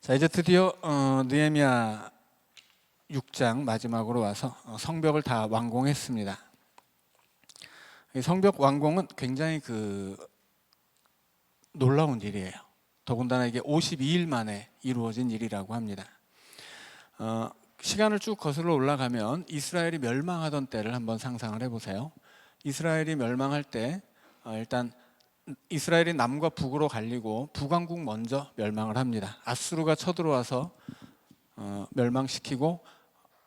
자, 이제 드디어 느헤미야 6장 마지막으로 와서 성벽을 다 완공했습니다. 이 성벽 완공은 굉장히 놀라운 일이에요. 더군다나 이게 52일 만에 이루어진 일이라고 합니다. 시간을 쭉 거슬러 올라가면 이스라엘이 멸망하던 때를 한번 상상을 해보세요. 이스라엘이 멸망할 때 일단 이스라엘이 남과 북으로 갈리고 북왕국 먼저 멸망을 합니다. 아수르가 쳐들어와서 멸망시키고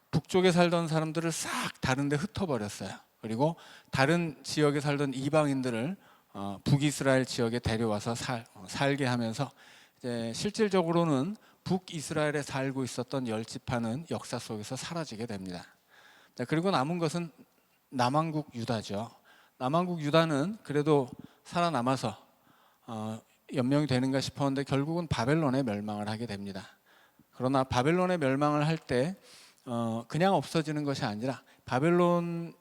북쪽에 살던 사람들을 싹 다른 데 흩어버렸어요. 그리고 다른 지역에 살던 이방인들을 북이스라엘 지역에 데려와서 살게 하면서 이제 실질적으로는 북이스라엘에 살고 있었던 10지파는 역사 속에서 사라지게 됩니다. 그리고 남은 것은 남왕국 유다죠. 남왕국 유다는 그래도 살아남아서 연명이 되는가 싶었는데 결국은 바벨론에 멸망을 하게 됩니다. 그러나 바벨론에 멸망을 할 때 그냥 없어지는 것이 아니라 바벨론이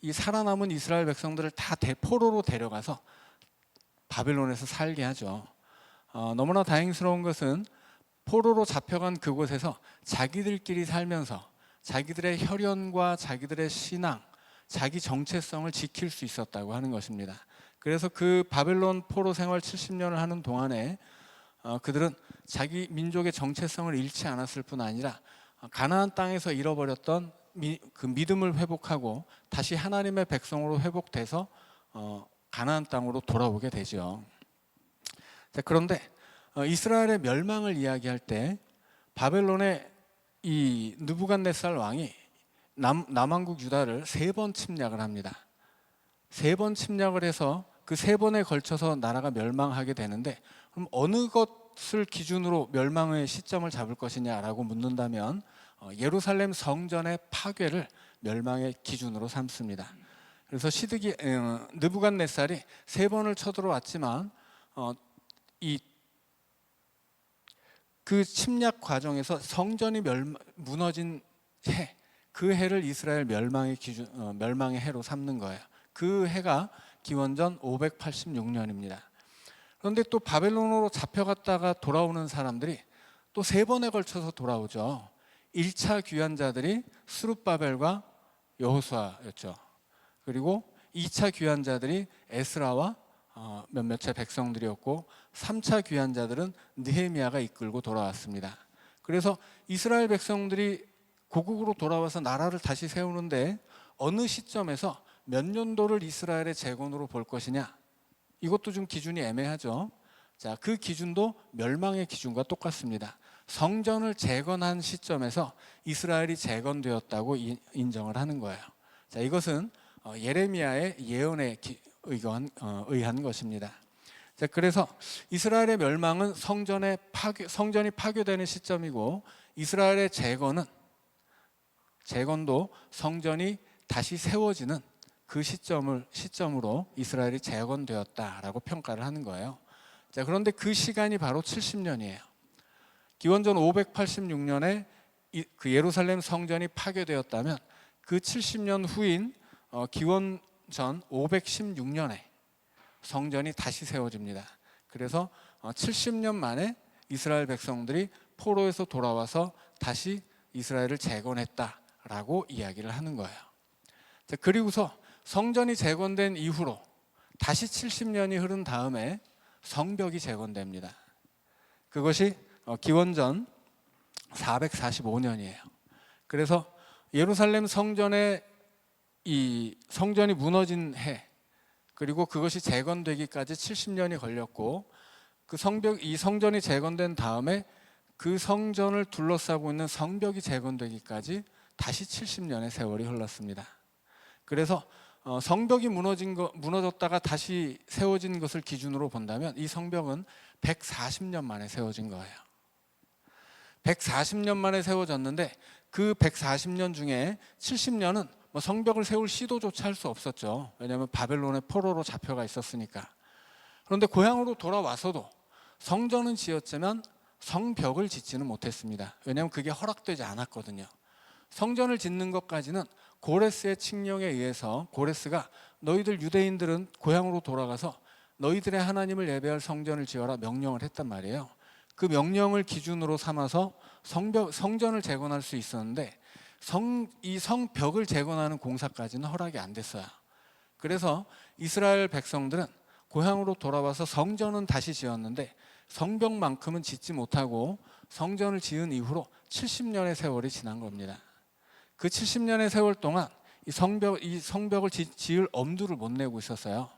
이 살아남은 이스라엘 백성들을 다 포로로 데려가서 바벨론에서 살게 하죠. 너무나 다행스러운 것은 포로로 잡혀간 그곳에서 자기들끼리 살면서 자기들의 혈연과 자기들의 신앙, 자기 정체성을 지킬 수 있었다고 하는 것입니다. 그래서 그 바벨론 포로 생활 70년을 하는 동안에 그들은 자기 민족의 정체성을 잃지 않았을 뿐 아니라 가나안 땅에서 잃어버렸던 그 믿음을 회복하고 다시 하나님의 백성으로 회복돼서 가나안 땅으로 돌아오게 되죠. 자, 그런데 이스라엘의 멸망을 이야기할 때 바벨론의 이 느부갓네살 왕이 남왕국 유다를 3번 침략을 합니다. 3번 침략을 해서 그 3번에 걸쳐서 나라가 멸망하게 되는데, 그럼 어느 것을 기준으로 멸망의 시점을 잡을 것이냐라고 묻는다면 예루살렘 성전의 파괴를 멸망의 기준으로 삼습니다. 그래서 느부갓네살이 3번을 쳐들어왔지만 그 침략 과정에서 성전이 무너진 해, 그 해를 이스라엘 멸망의 해로 삼는 거예요. 그 해가 기원전 586년입니다. 그런데 또 바벨론으로 잡혀갔다가 돌아오는 사람들이 또 3번에 걸쳐서 돌아오죠. 1차 귀환자들이 스룹바벨과 여호수아였죠. 그리고 2차 귀환자들이 에스라와 몇몇의 백성들이었고, 3차 귀환자들은 느헤미야가 이끌고 돌아왔습니다. 그래서 이스라엘 백성들이 고국으로 돌아와서 나라를 다시 세우는데 어느 시점에서 몇 년도를 이스라엘의 재건으로 볼 것이냐, 이것도 좀 기준이 애매하죠. 자, 그 기준도 멸망의 기준과 똑같습니다. 성전을 재건한 시점에서 이스라엘이 재건되었다고 인정을 하는 거예요. 자, 이것은 예레미야의 예언에 의한 것입니다. 자, 그래서 이스라엘의 멸망은 성전이 파괴되는 시점이고, 이스라엘의 재건도 성전이 다시 세워지는 그 시점으로 이스라엘이 재건되었다라고 평가를 하는 거예요. 자, 그런데 그 시간이 바로 70년이에요. 기원전 586년에 그 예루살렘 성전이 파괴되었다면 그 70년 후인 기원전 516년에 성전이 다시 세워집니다. 그래서 70년 만에 이스라엘 백성들이 포로에서 돌아와서 다시 이스라엘을 재건했다라고 이야기를 하는 거예요. 자, 그리고서 성전이 재건된 이후로 다시 70년이 흐른 다음에 성벽이 재건됩니다. 그것이 기원전 445년이에요. 그래서 예루살렘 성전이 무너진 해, 그리고 그것이 재건되기까지 70년이 걸렸고, 이 성전이 재건된 다음에 그 성전을 둘러싸고 있는 성벽이 재건되기까지 다시 70년의 세월이 흘렀습니다. 그래서 성벽이 무너졌다가 다시 세워진 것을 기준으로 본다면 이 성벽은 140년 만에 세워진 거예요. 140년 만에 세워졌는데 그 140년 중에 70년은 성벽을 세울 시도조차 할 수 없었죠. 왜냐하면 바벨론의 포로로 잡혀가 있었으니까. 그런데 고향으로 돌아와서도 성전은 지었지만 성벽을 짓지는 못했습니다. 왜냐하면 그게 허락되지 않았거든요. 성전을 짓는 것까지는 고레스의 칙령에 의해서, 고레스가 너희들 유대인들은 고향으로 돌아가서 너희들의 하나님을 예배할 성전을 지어라 명령을 했단 말이에요. 그 명령을 기준으로 삼아서 성전을 재건할 수 있었는데 이 성벽을 재건하는 공사까지는 허락이 안 됐어요. 그래서 이스라엘 백성들은 고향으로 돌아와서 성전은 다시 지었는데 성벽만큼은 짓지 못하고 성전을 지은 이후로 70년의 세월이 지난 겁니다. 그 70년의 세월 동안 이 성벽을 지을 엄두를 못 내고 있었어요.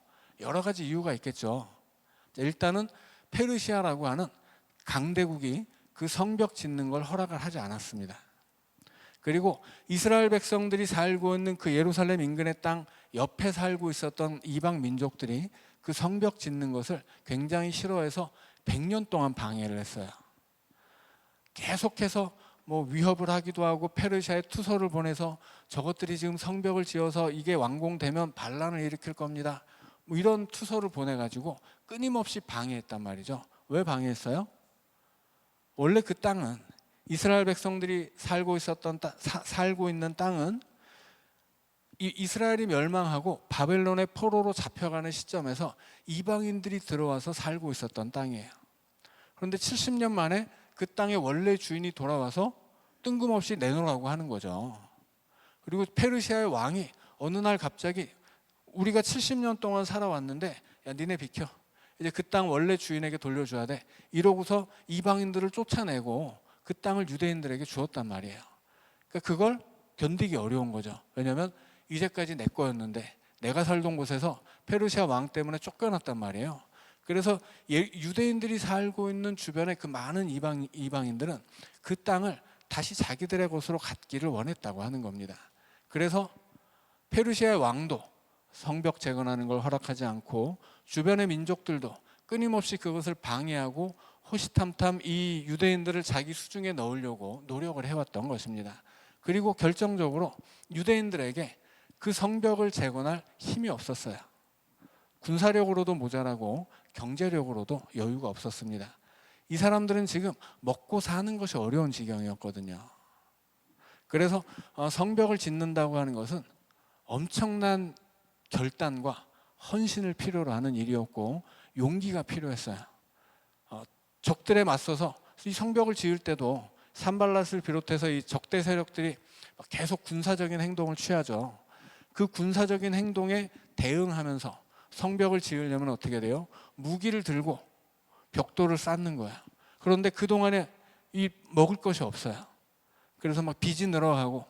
여러 가지 이유가 있겠죠. 일단은 페르시아라고 하는 강대국이 그 성벽 짓는 걸 허락을 하지 않았습니다. 그리고 이스라엘 백성들이 살고 있는 그 예루살렘 인근의 땅 옆에 살고 있었던 이방 민족들이 그 성벽 짓는 것을 굉장히 싫어해서 100년 동안 방해를 했어요. 계속해서 위협을 하기도 하고 페르시아에 투서를 보내서 저것들이 지금 성벽을 지어서 이게 완공되면 반란을 일으킬 겁니다. 이런 투서를 보내가지고 끊임없이 방해했단 말이죠. 왜 방해했어요? 원래 그 땅은 이스라엘 백성들이 살고 있는 땅은 이스라엘이 멸망하고 바벨론의 포로로 잡혀가는 시점에서 이방인들이 들어와서 살고 있었던 땅이에요. 그런데 70년 만에 그 땅의 원래 주인이 돌아와서 뜬금없이 내놓으라고 하는 거죠. 그리고 페르시아의 왕이 어느 날 갑자기 우리가 70년 동안 살아왔는데 야 니네 비켜, 이제 그 땅 원래 주인에게 돌려줘야 돼, 이러고서 이방인들을 쫓아내고 그 땅을 유대인들에게 주었단 말이에요. 그러니까 그걸 견디기 어려운 거죠. 왜냐하면 이제까지 내 거였는데 내가 살던 곳에서 페르시아 왕 때문에 쫓겨났단 말이에요. 그래서 유대인들이 살고 있는 주변의 그 많은 이방인들은 그 땅을 다시 자기들의 곳으로 갖기를 원했다고 하는 겁니다. 그래서 페르시아의 왕도 성벽 재건하는 걸 허락하지 않고 주변의 민족들도 끊임없이 그것을 방해하고 호시탐탐 이 유대인들을 자기 수중에 넣으려고 노력을 해왔던 것입니다. 그리고 결정적으로 유대인들에게 그 성벽을 재건할 힘이 없었어요. 군사력으로도 모자라고 경제력으로도 여유가 없었습니다. 이 사람들은 지금 먹고 사는 것이 어려운 지경이었거든요. 그래서 성벽을 짓는다고 하는 것은 엄청난 결단과 헌신을 필요로 하는 일이었고 용기가 필요했어요. 적들에 맞서서 이 성벽을 지을 때도 산발랏을 비롯해서 이 적대 세력들이 계속 군사적인 행동을 취하죠. 그 군사적인 행동에 대응하면서 성벽을 지으려면 어떻게 돼요? 무기를 들고 벽돌을 쌓는 거야. 그런데 그동안에 먹을 것이 없어요. 그래서 빚이 늘어가고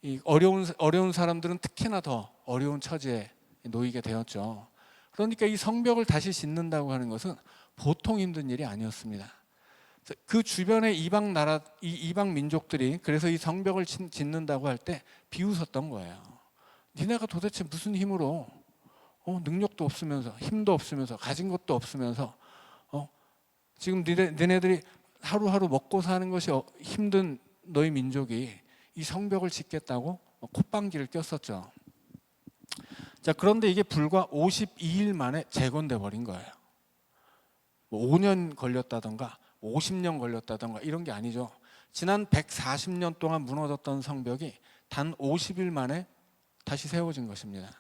이 어려운 사람들은 특히나 더 어려운 처지에 놓이게 되었죠. 그러니까 이 성벽을 다시 짓는다고 하는 것은 보통 힘든 일이 아니었습니다. 그 주변의 이방 민족들이 그래서 이 성벽을 짓는다고 할 때 비웃었던 거예요. 니네가 도대체 무슨 힘으로 능력도 없으면서 힘도 없으면서 가진 것도 없으면서 지금 니네들이 하루하루 먹고 사는 것이 힘든 너희 민족이 이 성벽을 짓겠다고 콧방귀를 꼈었죠. 자, 그런데 이게 불과 52일 만에 재건돼 버린 거예요. 5년 걸렸다던가 50년 걸렸다던가 이런 게 아니죠. 지난 140년 동안 무너졌던 성벽이 단 50일 만에 다시 세워진 것입니다.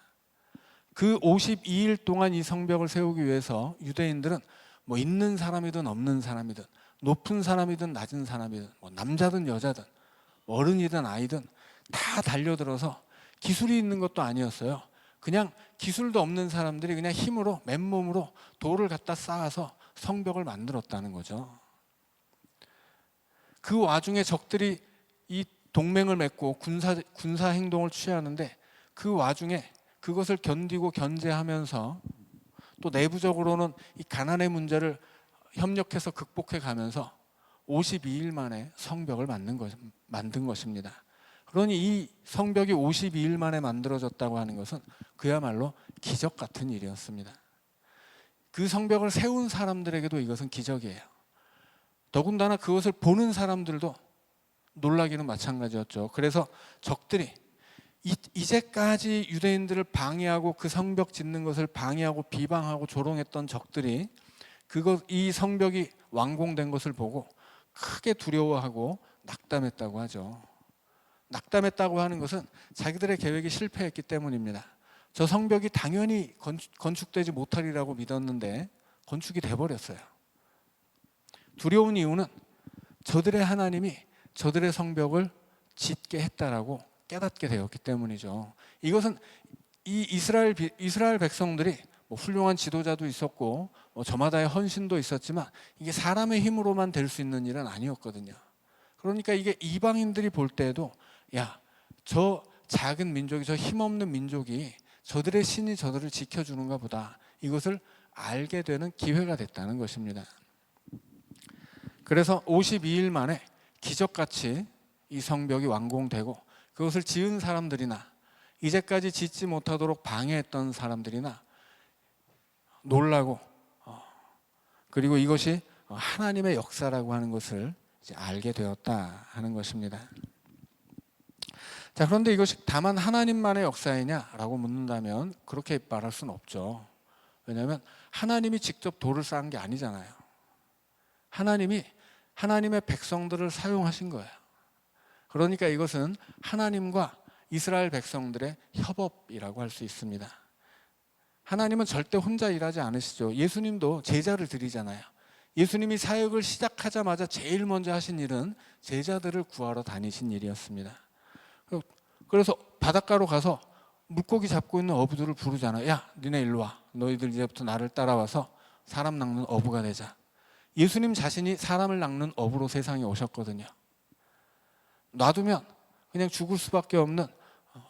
그 52일 동안 이 성벽을 세우기 위해서 유대인들은 있는 사람이든 없는 사람이든 높은 사람이든 낮은 사람이든 남자든 여자든 어른이든 아이든 다 달려들어서 기술이 있는 것도 아니었어요. 그냥 기술도 없는 사람들이 그냥 힘으로 맨몸으로 돌을 갖다 쌓아서 성벽을 만들었다는 거죠. 그 와중에 적들이 이 동맹을 맺고 군사 행동을 취하는데 그 와중에 그것을 견디고 견제하면서 또 내부적으로는 이 가난의 문제를 협력해서 극복해 가면서 52일 만에 성벽을 만든 것입니다. 그러니 이 성벽이 52일 만에 만들어졌다고 하는 것은 그야말로 기적 같은 일이었습니다. 그 성벽을 세운 사람들에게도 이것은 기적이에요. 더군다나 그것을 보는 사람들도 놀라기는 마찬가지였죠. 그래서 적들이 이제까지 유대인들을 방해하고 그 성벽 짓는 것을 방해하고 비방하고 조롱했던 적들이 이 성벽이 완공된 것을 보고 크게 두려워하고 낙담했다고 하죠. 낙담했다고 하는 것은 자기들의 계획이 실패했기 때문입니다. 저 성벽이 당연히 건축되지 못하리라고 믿었는데 건축이 돼버렸어요. 두려운 이유는 저들의 하나님이 저들의 성벽을 짓게 했다라고 깨닫게 되었기 때문이죠. 이것은 이 이스라엘 백성들이 뭐 훌륭한 지도자도 있었고 저마다의 헌신도 있었지만 이게 사람의 힘으로만 될 수 있는 일은 아니었거든요. 그러니까 이게 이방인들이 볼 때에도 야, 저 작은 민족이, 저 힘없는 민족이 저들의 신이 저들을 지켜주는가 보다, 이것을 알게 되는 기회가 됐다는 것입니다. 그래서 52일 만에 기적같이 이 성벽이 완공되고 그것을 지은 사람들이나 이제까지 짓지 못하도록 방해했던 사람들이나 놀라고, 그리고 이것이 하나님의 역사라고 하는 것을 이제 알게 되었다 하는 것입니다. 자, 그런데 이것이 다만 하나님만의 역사이냐라고 묻는다면 그렇게 말할 수는 없죠. 왜냐하면 하나님이 직접 돌을 쌓은 게 아니잖아요. 하나님이 하나님의 백성들을 사용하신 거예요. 그러니까 이것은 하나님과 이스라엘 백성들의 협업이라고 할 수 있습니다. 하나님은 절대 혼자 일하지 않으시죠. 예수님도 제자를 드리잖아요. 예수님이 사역을 시작하자마자 제일 먼저 하신 일은 제자들을 구하러 다니신 일이었습니다. 그래서 바닷가로 가서 물고기 잡고 있는 어부들을 부르잖아요. 야, 니네 일로 와. 너희들 이제부터 나를 따라와서 사람 낚는 어부가 되자. 예수님 자신이 사람을 낚는 어부로 세상에 오셨거든요. 놔두면 그냥 죽을 수밖에 없는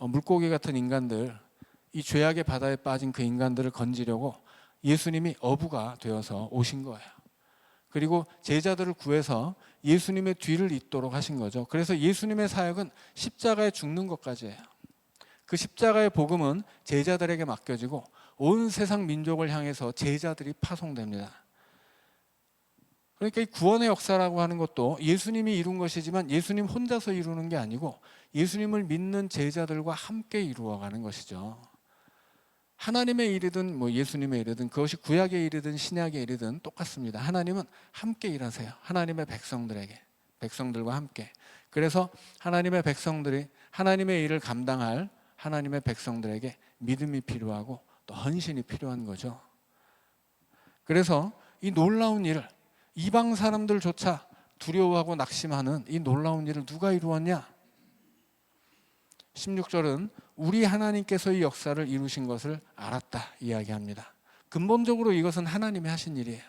물고기 같은 인간들, 이 죄악의 바다에 빠진 그 인간들을 건지려고 예수님이 어부가 되어서 오신 거예요. 그리고 제자들을 구해서 예수님의 뒤를 잇도록 하신 거죠. 그래서 예수님의 사역은 십자가에 죽는 것까지예요. 그 십자가의 복음은 제자들에게 맡겨지고 온 세상 민족을 향해서 제자들이 파송됩니다. 그러니까 이 구원의 역사라고 하는 것도 예수님이 이룬 것이지만 예수님 혼자서 이루는 게 아니고 예수님을 믿는 제자들과 함께 이루어가는 것이죠. 하나님의 일이든 뭐 예수님의 일이든 그것이 구약의 일이든 신약의 일이든 똑같습니다. 하나님은 함께 일하세요. 하나님의 백성들과 함께. 그래서 하나님의 백성들이 하나님의 일을 감당할 하나님의 백성들에게 믿음이 필요하고 또 헌신이 필요한 거죠. 그래서 이 놀라운 일을 이방 사람들조차 두려워하고 낙심하는 이 놀라운 일을 누가 이루었냐? 16절은 우리 하나님께서 이 역사를 이루신 것을 알았다 이야기합니다. 근본적으로 이것은 하나님이 하신 일이에요.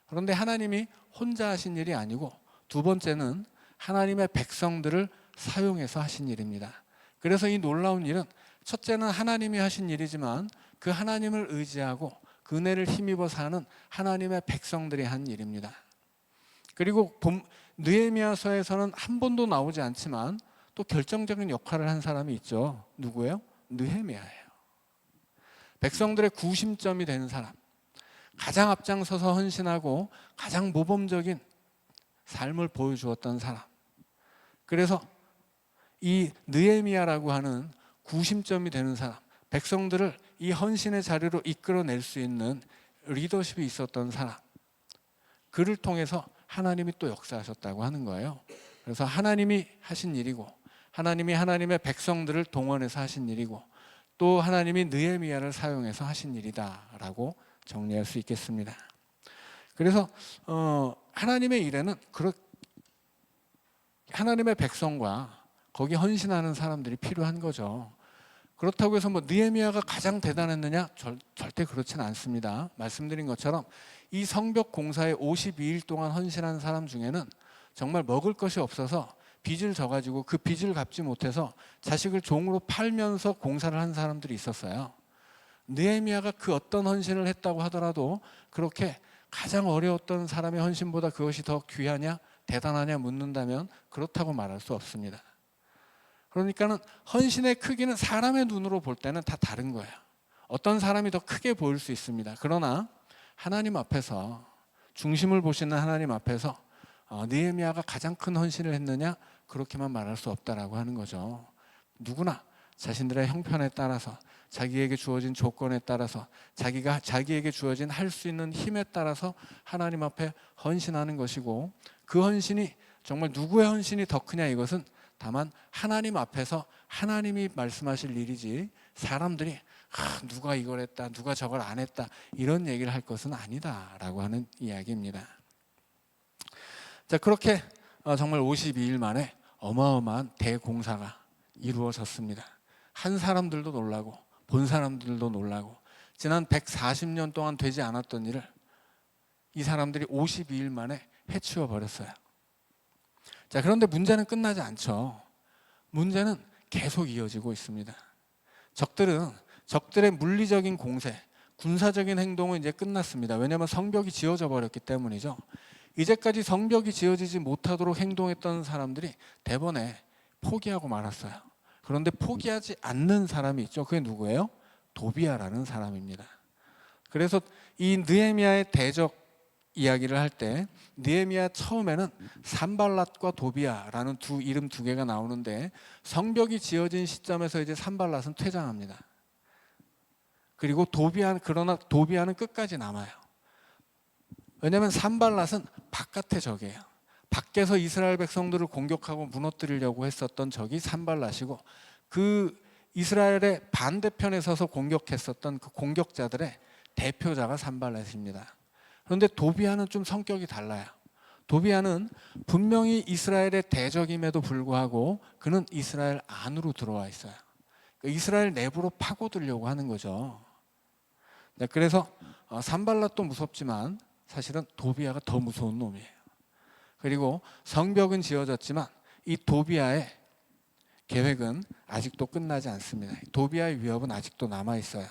그런데 하나님이 혼자 하신 일이 아니고 두 번째는 하나님의 백성들을 사용해서 하신 일입니다. 그래서 이 놀라운 일은 첫째는 하나님이 하신 일이지만 그 하나님을 의지하고 그 은혜를 힘입어 사는 하나님의 백성들이 한 일입니다. 그리고 느헤미야서에서는 한 번도 나오지 않지만 또 결정적인 역할을 한 사람이 있죠. 누구예요? 느헤미야예요. 백성들의 구심점이 되는 사람, 가장 앞장서서 헌신하고 가장 모범적인 삶을 보여주었던 사람. 그래서 이 느헤미야라고 하는 구심점이 되는 사람, 백성들을 이 헌신의 자리로 이끌어낼 수 있는 리더십이 있었던 사람, 그를 통해서 하나님이 또 역사하셨다고 하는 거예요. 그래서 하나님이 하신 일이고 하나님이 하나님의 백성들을 동원해서 하신 일이고 또 하나님이 느헤미야를 사용해서 하신 일이다라고 정리할 수 있겠습니다. 그래서 하나님의 일에는 하나님의 백성과 거기 헌신하는 사람들이 필요한 거죠. 그렇다고 해서 뭐 느헤미야가 가장 대단했느냐? 절대 그렇지는 않습니다. 말씀드린 것처럼 이 성벽 공사에 52일 동안 헌신한 사람 중에는 정말 먹을 것이 없어서 빚을 져가지고 그 빚을 갚지 못해서 자식을 종으로 팔면서 공사를 한 사람들이 있었어요. 느헤미야가 그 어떤 헌신을 했다고 하더라도 그렇게 가장 어려웠던 사람의 헌신보다 그것이 더 귀하냐 대단하냐 묻는다면 그렇다고 말할 수 없습니다. 그러니까는 헌신의 크기는 사람의 눈으로 볼 때는 다 다른 거예요. 어떤 사람이 더 크게 보일 수 있습니다. 그러나 하나님 앞에서, 중심을 보시는 하나님 앞에서 느헤미야가 가장 큰 헌신을 했느냐? 그렇게만 말할 수 없다라고 하는 거죠. 누구나 자신들의 형편에 따라서, 자기에게 주어진 조건에 따라서, 자기에게 주어진 할 수 있는 힘에 따라서 하나님 앞에 헌신하는 것이고, 그 헌신이 정말 누구의 헌신이 더 크냐, 이것은 다만 하나님 앞에서 하나님이 말씀하실 일이지 사람들이 누가 이걸 했다, 누가 저걸 안 했다 이런 얘기를 할 것은 아니다라고 하는 이야기입니다. 자, 그렇게 정말 52일 만에 어마어마한 대공사가 이루어졌습니다. 한 사람들도 놀라고 본 사람들도 놀라고 지난 140년 동안 되지 않았던 일을 이 사람들이 52일 만에 해치워 버렸어요. 자, 그런데 문제는 끝나지 않죠. 문제는 계속 이어지고 있습니다. 적들의 물리적인 공세, 군사적인 행동은 이제 끝났습니다. 왜냐하면 성벽이 지어져 버렸기 때문이죠. 이제까지 성벽이 지어지지 못하도록 행동했던 사람들이 대번에 포기하고 말았어요. 그런데 포기하지 않는 사람이 있죠. 그게 누구예요? 도비아라는 사람입니다. 그래서 이 느헤미야의 대적 이야기를 할 때 느헤미야 처음에는 산발랏과 도비아라는 이름 두 개가 나오는데 성벽이 지어진 시점에서 이제 산발랏은 퇴장합니다. 그리고 그러나 도비아는 끝까지 남아요. 왜냐하면 산발랏은 바깥의 적이에요. 밖에서 이스라엘 백성들을 공격하고 무너뜨리려고 했었던 적이 산발랏이고, 그 이스라엘의 반대편에 서서 공격했었던 그 공격자들의 대표자가 산발랏입니다. 그런데 도비아는 좀 성격이 달라요. 도비아는 분명히 이스라엘의 대적임에도 불구하고 그는 이스라엘 안으로 들어와 있어요. 그러니까 이스라엘 내부로 파고들려고 하는 거죠. 네, 그래서 산발랏도 무섭지만 사실은 도비아가 더 무서운 놈이에요. 그리고 성벽은 지어졌지만 이 도비아의 계획은 아직도 끝나지 않습니다. 도비아의 위협은 아직도 남아 있어요.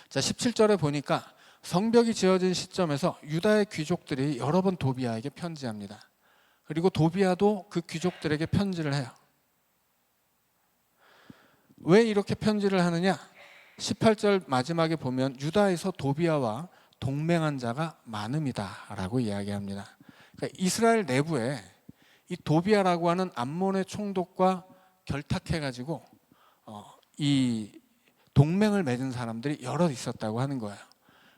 자, 17절에 보니까 성벽이 지어진 시점에서 유다의 귀족들이 여러 번 도비아에게 편지합니다. 그리고 도비아도 그 귀족들에게 편지를 해요. 왜 이렇게 편지를 하느냐? 18절 마지막에 보면 유다에서 도비아와 동맹한 자가 많음이다 라고 이야기합니다. 그러니까 이스라엘 내부에 이 도비아라고 하는 암몬의 총독과 결탁해가지고 이 동맹을 맺은 사람들이 여럿 있었다고 하는 거예요.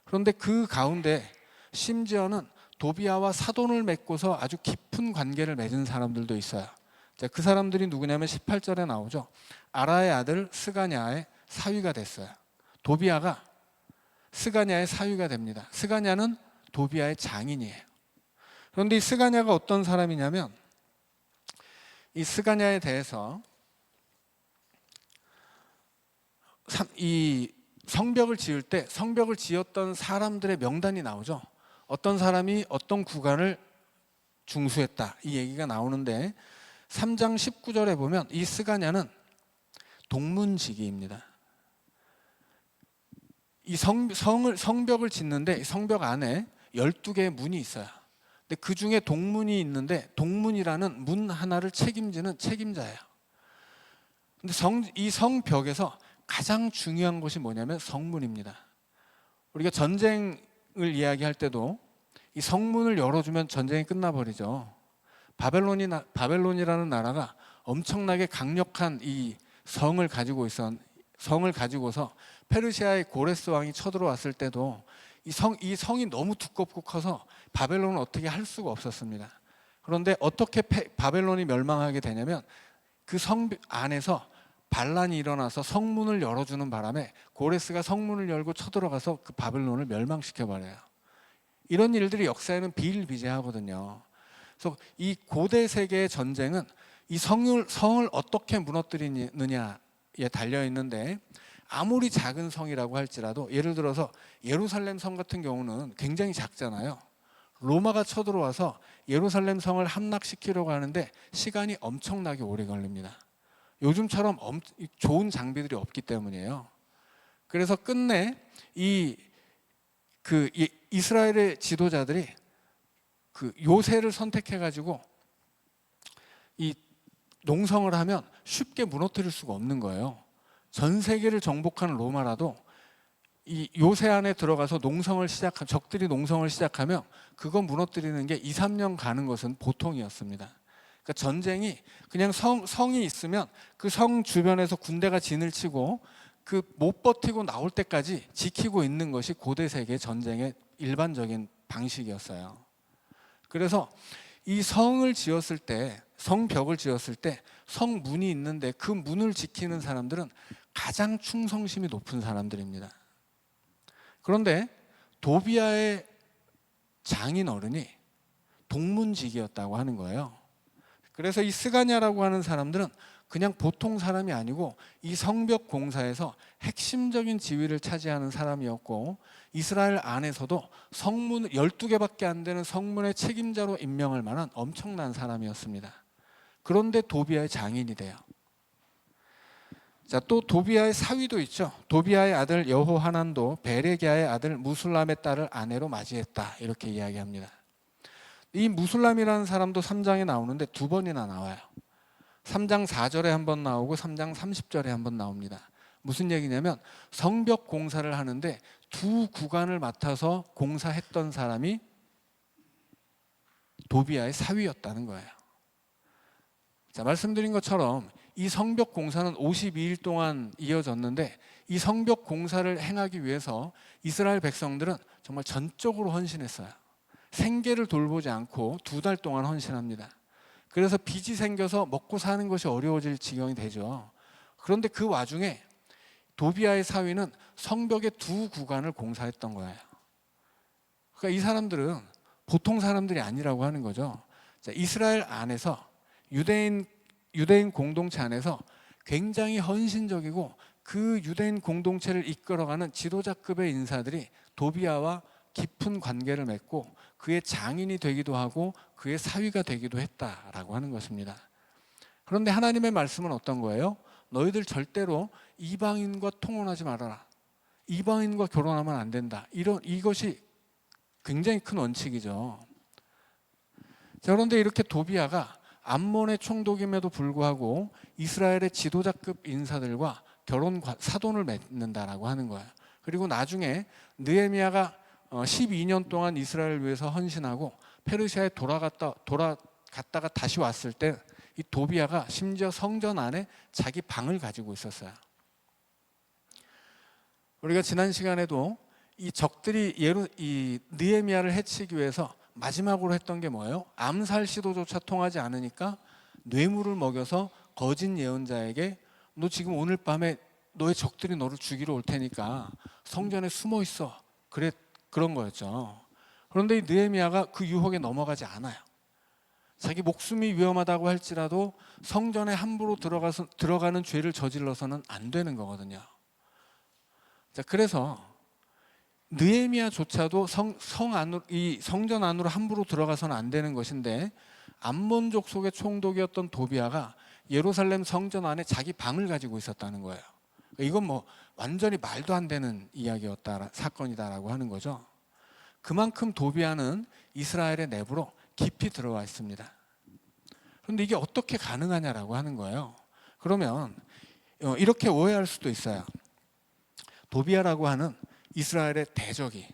그런데 그 가운데 심지어는 도비아와 사돈을 맺고서 아주 깊은 관계를 맺은 사람들도 있어요. 자, 그 사람들이 누구냐면 18절에 나오죠. 아라의 아들 스가냐의 사위가 됐어요. 도비아가 스가냐의 사위가 됩니다. 스가냐는 도비아의 장인이에요. 그런데 이 스가냐가 어떤 사람이냐면, 이 스가냐에 대해서 이 성벽을 지을 때 성벽을 지었던 사람들의 명단이 나오죠. 어떤 사람이 어떤 구간을 중수했다, 이 얘기가 나오는데 3장 19절에 보면 이 스가냐는 동문지기입니다. 이 성벽을 짓는데 성벽 안에 12개의 문이 있어요. 근데 그 중에 동문이 있는데 동문이라는 문 하나를 책임지는 책임자예요. 근데 이 성벽에서 가장 중요한 것이 뭐냐면 성문입니다. 우리가 전쟁을 이야기할 때도 이 성문을 열어주면 전쟁이 끝나버리죠. 바벨론이라는 나라가 엄청나게 강력한 이 성을 가지고서 페르시아의 고레스 왕이 쳐들어왔을 때도 이 성이 너무 두껍고 커서 바벨론은 어떻게 할 수가 없었습니다. 그런데 어떻게 바벨론이 멸망하게 되냐면 그 성 안에서 반란이 일어나서 성문을 열어주는 바람에 고레스가 성문을 열고 쳐들어가서 그 바벨론을 멸망시켜버려요. 이런 일들이 역사에는 비일비재하거든요. 그래서 이 고대 세계의 전쟁은 이 성을 어떻게 무너뜨리느냐에 달려 있는데, 아무리 작은 성이라고 할지라도 예를 들어서 예루살렘 성 같은 경우는 굉장히 작잖아요. 로마가 쳐들어와서 예루살렘 성을 함락시키려고 하는데 시간이 엄청나게 오래 걸립니다. 요즘처럼 좋은 장비들이 없기 때문이에요. 그래서 끝내 이스라엘의 지도자들이 그 요새를 선택해가지고 이 농성을 하면 쉽게 무너뜨릴 수가 없는 거예요. 전 세계를 정복하는 로마라도 이 요새 안에 들어가서 적들이 농성을 시작하면 그거 무너뜨리는 게 2, 3년 가는 것은 보통이었습니다. 그러니까 전쟁이 그냥 성이 있으면 그 성 주변에서 군대가 진을 치고 그 못 버티고 나올 때까지 지키고 있는 것이 고대 세계 전쟁의 일반적인 방식이었어요. 그래서 이 성벽을 지었을 때 성문이 있는데 그 문을 지키는 사람들은 가장 충성심이 높은 사람들입니다. 그런데 도비아의 장인 어른이 동문직이었다고 하는 거예요. 그래서 이 스가냐라고 하는 사람들은 그냥 보통 사람이 아니고 이 성벽 공사에서 핵심적인 지위를 차지하는 사람이었고, 이스라엘 안에서도 성문 12개밖에 안 되는 성문의 책임자로 임명할 만한 엄청난 사람이었습니다. 그런데 도비아의 장인이 돼요. 자, 또 도비아의 사위도 있죠. 도비아의 아들 여호하난도 베레기야의 아들 무술람의 딸을 아내로 맞이했다, 이렇게 이야기합니다. 이 무술람이라는 사람도 3장에 나오는데 2번이나 나와요. 3장 4절에 한번 나오고 3장 30절에 한번 나옵니다. 무슨 얘기냐면 성벽 공사를 하는데 두 구간을 맡아서 공사했던 사람이 도비아의 사위였다는 거예요. 자, 말씀드린 것처럼 이 성벽 공사는 52일 동안 이어졌는데, 이 성벽 공사를 행하기 위해서 이스라엘 백성들은 정말 전적으로 헌신했어요. 생계를 돌보지 않고 2달 동안 헌신합니다. 그래서 빚이 생겨서 먹고 사는 것이 어려워질 지경이 되죠. 그런데 그 와중에 도비아의 사위는 성벽의 2 구간을 공사했던 거예요. 그러니까 이 사람들은 보통 사람들이 아니라고 하는 거죠. 자, 이스라엘 안에서 유대인 공동체 안에서 굉장히 헌신적이고 그 유대인 공동체를 이끌어가는 지도자급의 인사들이 도비아와 깊은 관계를 맺고 그의 장인이 되기도 하고 그의 사위가 되기도 했다라고 하는 것입니다. 그런데 하나님의 말씀은 어떤 거예요? 너희들 절대로 이방인과 통혼하지 말아라. 이방인과 결혼하면 안 된다. 이것이 굉장히 큰 원칙이죠. 자, 그런데 이렇게 도비아가 암몬의 총독임에도 불구하고 이스라엘의 지도자급 인사들과 결혼 사돈을 맺는다라고 하는 거예요. 그리고 나중에 느헤미야가 12년 동안 이스라엘을 위해서 헌신하고 페르시아에 돌아갔다가 다시 왔을 때 이 도비아가 심지어 성전 안에 자기 방을 가지고 있었어요. 우리가 지난 시간에도 이 적들이 이 느헤미야를 해치기 위해서 마지막으로 했던 게 뭐예요? 암살 시도조차 통하지 않으니까 뇌물을 먹여서 거짓 예언자에게 너 지금 오늘 밤에 너의 적들이 너를 죽이러 올 테니까 성전에 숨어 있어. 그런 거였죠. 그런데 이 느헤미야가 그 유혹에 넘어가지 않아요. 자기 목숨이 위험하다고 할지라도 성전에 함부로 들어가는 죄를 저질러서는 안 되는 거거든요. 자, 그래서 느헤미야조차도 이 성전 안으로 함부로 들어가서는 안 되는 것인데, 암몬족 속의 총독이었던 도비아가 예루살렘 성전 안에 자기 방을 가지고 있었다는 거예요. 이건 뭐 완전히 말도 안 되는 사건이다라고 하는 거죠. 그만큼 도비아는 이스라엘의 내부로 깊이 들어와 있습니다. 그런데 이게 어떻게 가능하냐라고 하는 거예요. 그러면 이렇게 오해할 수도 있어요. 도비아라고 하는 이스라엘의 대적이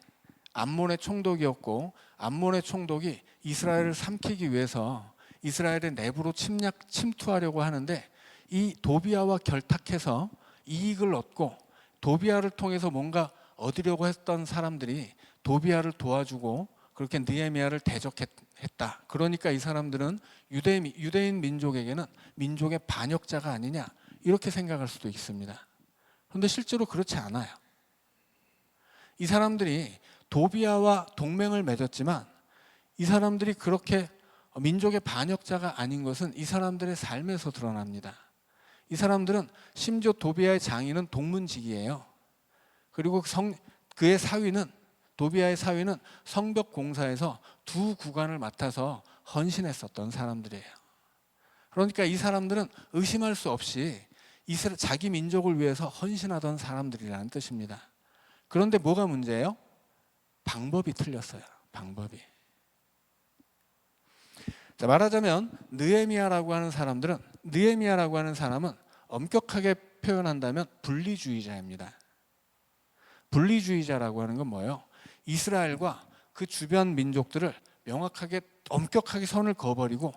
암몬의 총독이었고, 암몬의 총독이 이스라엘을 삼키기 위해서 이스라엘의 내부로 침투하려고 하는데, 이 도비아와 결탁해서 이익을 얻고 도비아를 통해서 뭔가 얻으려고 했던 사람들이 도비아를 도와주고 그렇게 느헤미야를 대적했다. 그러니까 이 사람들은 유대인 민족에게는 민족의 반역자가 아니냐, 이렇게 생각할 수도 있습니다. 그런데 실제로 그렇지 않아요. 이 사람들이 도비아와 동맹을 맺었지만 이 사람들이 그렇게 민족의 반역자가 아닌 것은 이 사람들의 삶에서 드러납니다. 이 사람들은 심지어 도비아의 장인은 동문직이에요. 그리고 그의 사위는, 도비아의 사위는 성벽 공사에서 2 구간을 맡아서 헌신했었던 사람들이에요. 그러니까 이 사람들은 의심할 수 없이 자기 민족을 위해서 헌신하던 사람들이라는 뜻입니다. 그런데 뭐가 문제예요? 방법이 틀렸어요. 방법이. 자, 말하자면 느헤미야라고 하는 사람은 엄격하게 표현한다면 분리주의자입니다. 분리주의자라고 하는 건 뭐예요? 이스라엘과 그 주변 민족들을 엄격하게 선을 그어버리고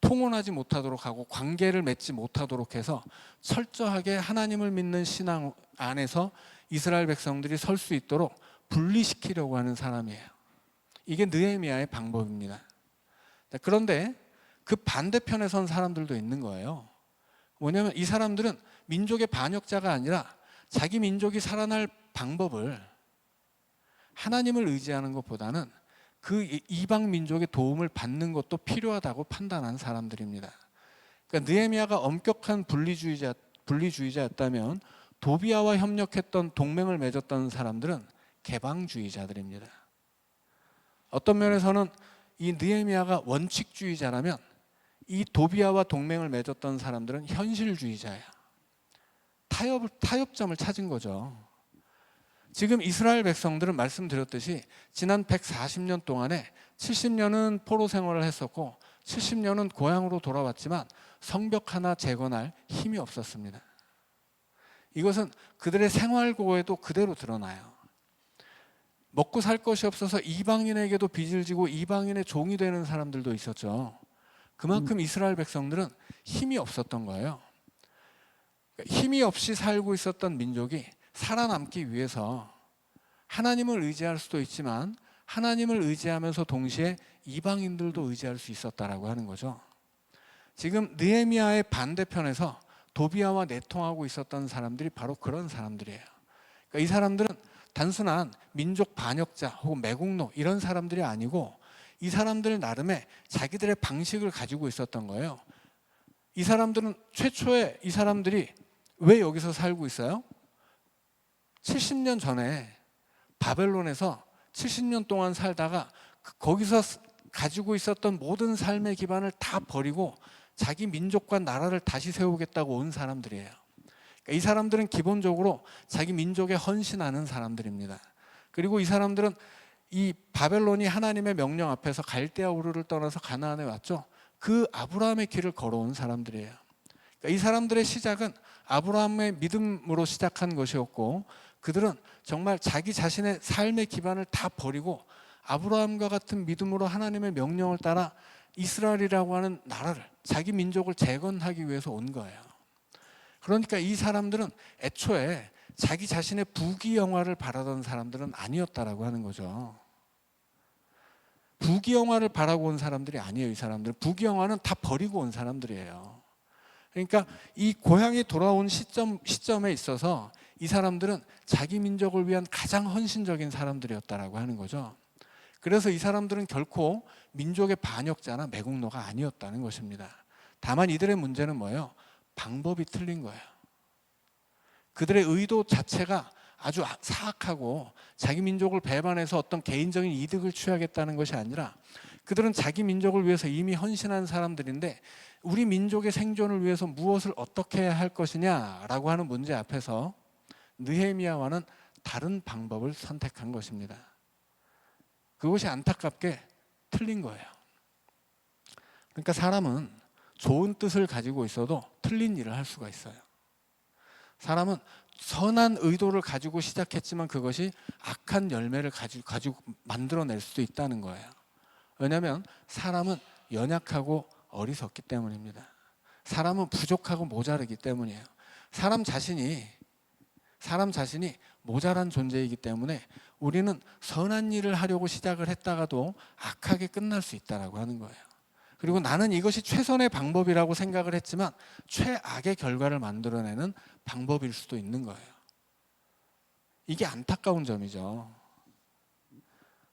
통혼하지 못하도록 하고 관계를 맺지 못하도록 해서 철저하게 하나님을 믿는 신앙 안에서 이스라엘 백성들이 설 수 있도록 분리시키려고 하는 사람이에요. 이게 느헤미야의 방법입니다. 그런데 그 반대편에 선 사람들도 있는 거예요. 뭐냐면 이 사람들은 민족의 반역자가 아니라 자기 민족이 살아날 방법을 하나님을 의지하는 것보다는 그 이방 민족의 도움을 받는 것도 필요하다고 판단한 사람들입니다. 그러니까 느헤미야가 엄격한 분리주의자였다면 도비아와 협력했던 동맹을 맺었던 사람들은 개방주의자들입니다. 어떤 면에서는 이 느헤미야가 원칙주의자라면 이 도비아와 동맹을 맺었던 사람들은 현실주의자예요. 타협점을 찾은 거죠. 지금 이스라엘 백성들은 말씀드렸듯이 지난 140년 동안에 70년은 포로 생활을 했었고 70년은 고향으로 돌아왔지만 성벽 하나 재건할 힘이 없었습니다. 이것은 그들의 생활고에도 그대로 드러나요. 먹고 살 것이 없어서 이방인에게도 빚을 지고 이방인의 종이 되는 사람들도 있었죠. 그만큼 이스라엘 백성들은 힘이 없었던 거예요. 힘이 없이 살고 있었던 민족이 살아남기 위해서 하나님을 의지할 수도 있지만 하나님을 의지하면서 동시에 이방인들도 의지할 수 있었다라고 하는 거죠. 지금 느헤미야의 반대편에서 도비아와 내통하고 있었던 사람들이 바로 그런 사람들이에요. 그러니까 이 사람들은 단순한 민족 반역자 혹은 매국노 이런 사람들이 아니고 이 사람들 나름의 자기들의 방식을 가지고 있었던 거예요. 이 사람들은 최초에 이 사람들이 왜 여기서 살고 있어요? 70년 전에 바벨론에서 70년 동안 살다가 거기서 가지고 있었던 모든 삶의 기반을 다 버리고 자기 민족과 나라를 다시 세우겠다고 온 사람들이에요. 그러니까 이 사람들은 기본적으로 자기 민족에 헌신하는 사람들입니다. 그리고 이 사람들은 이 바벨론이 하나님의 명령 앞에서 갈대아 우르를 떠나서 가나안에 왔죠. 그 아브라함의 길을 걸어온 사람들이에요. 그러니까 이 사람들의 시작은 아브라함의 믿음으로 시작한 것이었고 그들은 정말 자기 자신의 삶의 기반을 다 버리고 아브라함과 같은 믿음으로 하나님의 명령을 따라 이스라엘이라고 하는 나라를 자기 민족을 재건하기 위해서 온 거예요. 그러니까 이 사람들은 애초에 자기 자신의 부귀영화를 바라던 사람들은 아니었다라고 하는 거죠. 부귀영화를 바라고 온 사람들이 아니에요. 이 사람들은 부귀영화는 다 버리고 온 사람들이에요. 그러니까 이 고향에 돌아온 시점에 있어서 이 사람들은 자기 민족을 위한 가장 헌신적인 사람들이었다라고 하는 거죠. 그래서 이 사람들은 결코 민족의 반역자나 매국노가 아니었다는 것입니다. 다만 이들의 문제는 뭐예요? 방법이 틀린 거예요. 그들의 의도 자체가 아주 사악하고 자기 민족을 배반해서 어떤 개인적인 이득을 취하겠다는 것이 아니라 그들은 자기 민족을 위해서 이미 헌신한 사람들인데 우리 민족의 생존을 위해서 무엇을 어떻게 해야 할 것이냐라고 하는 문제 앞에서 느헤미야와는 다른 방법을 선택한 것입니다. 그것이 안타깝게 틀린 거예요. 그러니까 사람은 좋은 뜻을 가지고 있어도 틀린 일을 할 수가 있어요. 사람은 선한 의도를 가지고 시작했지만 그것이 악한 열매를 가지고 만들어낼 수도 있다는 거예요. 왜냐하면 사람은 연약하고 어리석기 때문입니다. 사람은 부족하고 모자르기 때문이에요. 사람 자신이 모자란 존재이기 때문에 우리는 선한 일을 하려고 시작을 했다가도 악하게 끝날 수 있다라고 하는 거예요. 그리고 나는 이것이 최선의 방법이라고 생각을 했지만 최악의 결과를 만들어내는 방법일 수도 있는 거예요. 이게 안타까운 점이죠.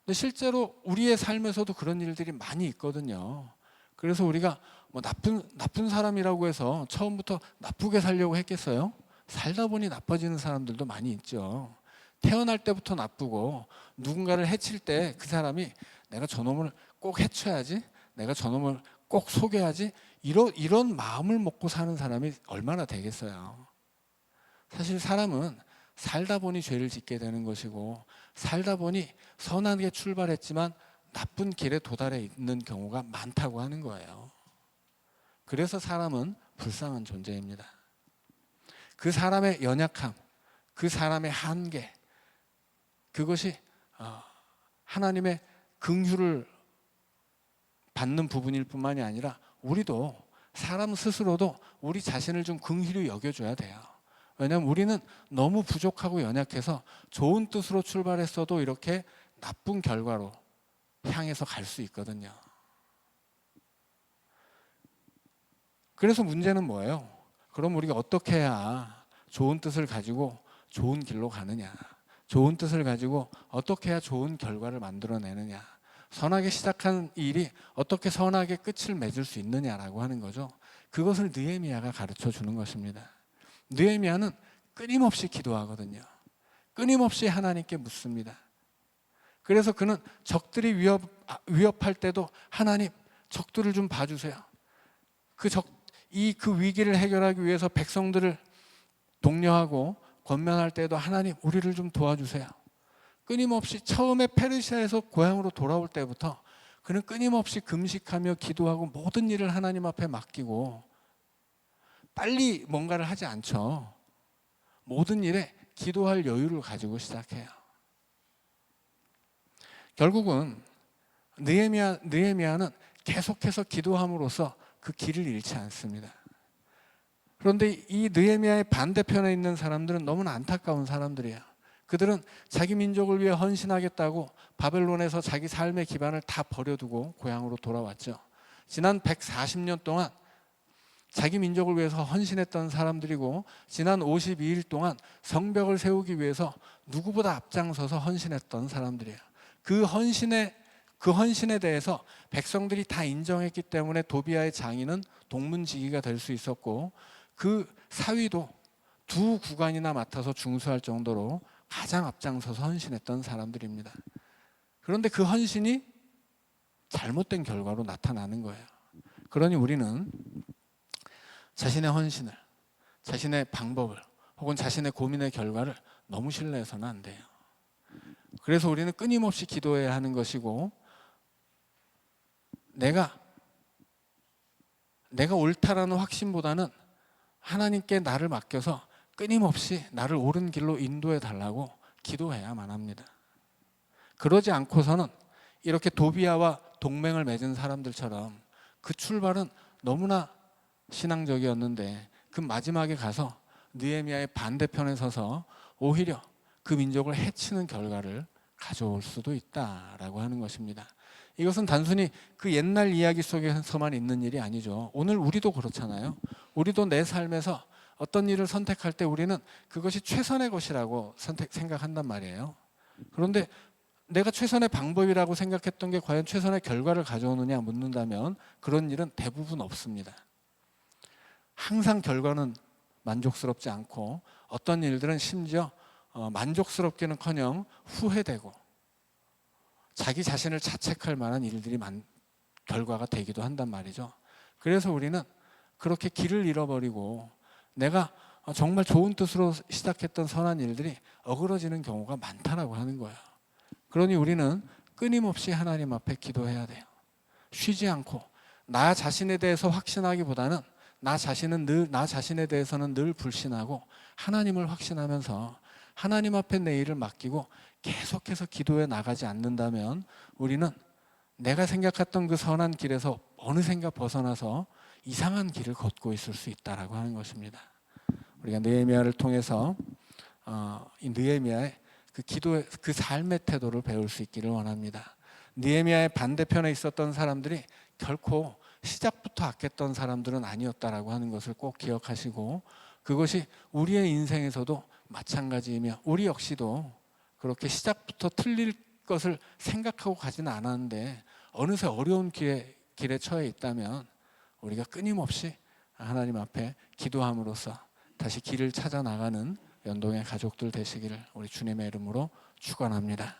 근데 실제로 우리의 삶에서도 그런 일들이 많이 있거든요. 그래서 우리가 뭐 나쁜 사람이라고 해서 처음부터 나쁘게 살려고 했겠어요? 살다 보니 나빠지는 사람들도 많이 있죠. 태어날 때부터 나쁘고 누군가를 해칠 때 그 사람이 내가 저놈을 꼭 해쳐야지, 내가 저놈을 꼭 속여야지 이런 마음을 먹고 사는 사람이 얼마나 되겠어요. 사실 사람은 살다 보니 죄를 짓게 되는 것이고 살다 보니 선하게 출발했지만 나쁜 길에 도달해 있는 경우가 많다고 하는 거예요. 그래서 사람은 불쌍한 존재입니다. 그 사람의 연약함, 그 사람의 한계, 그것이 하나님의 긍휼을 받는 부분일 뿐만이 아니라 우리도 사람 스스로도 우리 자신을 좀 긍휼히 여겨줘야 돼요. 왜냐하면 우리는 너무 부족하고 연약해서 좋은 뜻으로 출발했어도 이렇게 나쁜 결과로 향해서 갈 수 있거든요. 그래서 문제는 뭐예요? 그럼 우리가 어떻게 해야 좋은 뜻을 가지고 좋은 길로 가느냐? 좋은 뜻을 가지고 어떻게 해야 좋은 결과를 만들어내느냐? 선하게 시작한 일이 어떻게 선하게 끝을 맺을 수 있느냐라고 하는 거죠. 그것을 느헤미야가 가르쳐 주는 것입니다. 느헤미야는 끊임없이 기도하거든요. 끊임없이 하나님께 묻습니다. 그래서 그는 적들이 위협할 때도 하나님, 적들을 좀 봐주세요. 그 위기를 해결하기 위해서 백성들을 독려하고 권면할 때도 하나님, 우리를 좀 도와주세요. 끊임없이 처음에 페르시아에서 고향으로 돌아올 때부터 그는 끊임없이 금식하며 기도하고 모든 일을 하나님 앞에 맡기고 빨리 뭔가를 하지 않죠. 모든 일에 기도할 여유를 가지고 시작해요. 결국은 느헤미야는 계속해서 기도함으로써 그 길을 잃지 않습니다. 그런데 이 느헤미야의 반대편에 있는 사람들은 너무나 안타까운 사람들이에요. 그들은 자기 민족을 위해 헌신하겠다고 바벨론에서 자기 삶의 기반을 다 버려두고 고향으로 돌아왔죠. 지난 140년 동안 자기 민족을 위해서 헌신했던 사람들이고, 지난 52일 동안 성벽을 세우기 위해서 누구보다 앞장서서 헌신했던 사람들이에요. 그 헌신에 대해서 백성들이 다 인정했기 때문에 도비아의 장인은 동문지기가 될 수 있었고, 그 사위도 두 구간이나 맡아서 중수할 정도로 가장 앞장서서 헌신했던 사람들입니다. 그런데 그 헌신이 잘못된 결과로 나타나는 거예요. 그러니 우리는 자신의 헌신을, 자신의 방법을, 혹은 자신의 고민의 결과를 너무 신뢰해서는 안 돼요. 그래서 우리는 끊임없이 기도해야 하는 것이고, 내가 옳다라는 확신보다는 하나님께 나를 맡겨서 끊임없이 나를 옳은 길로 인도해 달라고 기도해야만 합니다. 그러지 않고서는 이렇게 도비아와 동맹을 맺은 사람들처럼 그 출발은 너무나 신앙적이었는데 그 마지막에 가서 느헤미야의 반대편에 서서 오히려 그 민족을 해치는 결과를 가져올 수도 있다라고 하는 것입니다. 이것은 단순히 그 옛날 이야기 속에서만 있는 일이 아니죠. 오늘 우리도 그렇잖아요. 우리도 내 삶에서 어떤 일을 선택할 때 우리는 그것이 최선의 것이라고 생각한단 말이에요. 그런데 내가 최선의 방법이라고 생각했던 게 과연 최선의 결과를 가져오느냐 묻는다면 그런 일은 대부분 없습니다. 항상 결과는 만족스럽지 않고, 어떤 일들은 심지어 만족스럽기는커녕 후회되고 자기 자신을 자책할 만한 일들이 결과가 되기도 한단 말이죠. 그래서 우리는 그렇게 길을 잃어버리고 내가 정말 좋은 뜻으로 시작했던 선한 일들이 어그러지는 경우가 많다라고 하는 거예요. 그러니 우리는 끊임없이 하나님 앞에 기도해야 돼요. 쉬지 않고 나 자신에 대해서 확신하기보다는 나 자신에 대해서는 늘 불신하고 하나님을 확신하면서 하나님 앞에 내 일을 맡기고 계속해서 기도해 나가지 않는다면 우리는 내가 생각했던 그 선한 길에서 어느샌가 벗어나서 이상한 길을 걷고 있을 수 있다라고 하는 것입니다. 우리가 느헤미야를 통해서 이 느헤미야의 그 삶의 태도를 배울 수 있기를 원합니다. 느헤미야의 반대편에 있었던 사람들이 결코 시작부터 악했던 사람들은 아니었다라고 하는 것을 꼭 기억하시고, 그것이 우리의 인생에서도 마찬가지이며 우리 역시도 그렇게 시작부터 틀릴 것을 생각하고 가지는 않았는데 어느새 어려운 길에 처해 있다면 우리가 끊임없이 하나님 앞에 기도함으로써 다시 길을 찾아 나가는 연동의 가족들 되시기를 우리 주님의 이름으로 축원합니다.